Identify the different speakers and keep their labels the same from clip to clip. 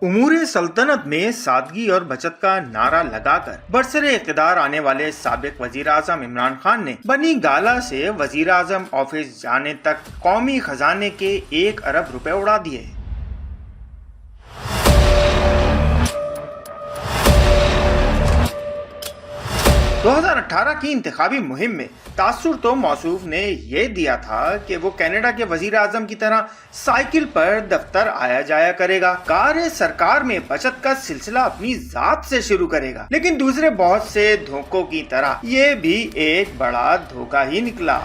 Speaker 1: उमूरे सल्तनत में सादगी और बचत का नारा लगाकर बरसरे इक़्तिदार आने वाले साबिक वजीर आज़म इमरान खान ने बनी गाला से वजीर आज़म ऑफिस जाने तक कौमी खजाने के 1 अरब रुपए उड़ा दिए। दो 2018 की इंतखाबी मुहिम में तासुर तो मौसूफ ने यह दिया था कि वो कनाडा के वजीर आजम की तरह साइकिल पर दफ्तर आया जाया करेगा, कार सरकार में बचत का सिलसिला अपनी जात से शुरू करेगा। लेकिन दूसरे बहुत से धोखों की तरह ये भी एक बड़ा धोखा ही निकला।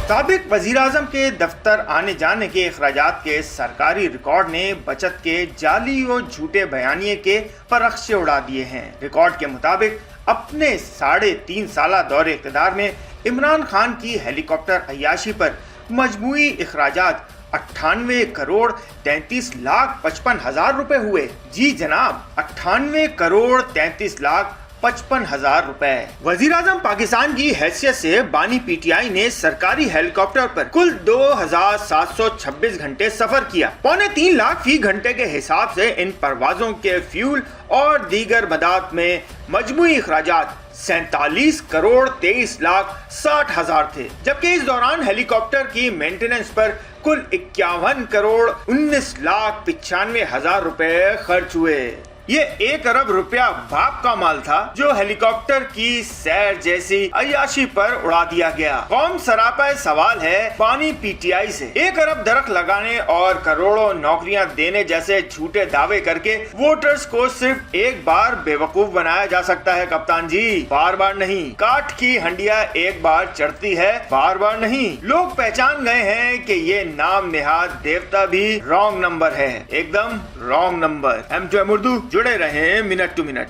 Speaker 1: साबिक वजीर आजम के दफ्तर आने जाने के अखराजात के सरकारी रिकॉर्ड ने बचत के जाली और झूठे बयानिए के परख्शे उड़ा दिए हैं। रिकॉर्ड के मुताबिक अपने 3.5 साला दौरे इक़्तिदार में इमरान खान की हेलीकॉप्टर अय्याशी पर मजमूई अखराजात 98 करोड़ 33 लाख 55 हजार रुपए हुए। जी जनाब, 98 करोड़ 33 लाख 55 हजार रुपए। वजीर आजम पाकिस्तान की हैसियत से बानी पीटीआई ने सरकारी हेलीकॉप्टर पर कुल 2726 घंटे सफर किया। 2.25 लाख फी घंटे के हिसाब से इन परवाजों के फ्यूल और दीगर मदाद में मजमूई अखराजात 47 करोड़ 23 लाख 60 हजार थे, जबकि इस दौरान हेलीकॉप्टर की मेंटेनेंस पर कुल 51 करोड़ 19 लाख 95 हजार रुपए खर्च हुए। ये 1 अरब रुपया बाप का माल था जो हेलीकॉप्टर की सैर जैसी अय्याशी पर उड़ा दिया गया। कौम सरापा सवाल है बानी पीटीआई से 1 अरब दरख्त लगाने और करोड़ों नौकरियां देने जैसे झूठे दावे करके वोटर्स को सिर्फ एक बार बेवकूफ बनाया जा सकता है कप्तान जी, बार बार नहीं। काठ की हंडिया एक बार चढ़ती है, बार बार नहीं। लोग पहचान गए हैं कि ये नाम नेहाद देवता भी रॉन्ग नंबर है, एकदम रॉन्ग नंबर। हम जो उर्दू जुड़े रहे मिनट टू मिनट।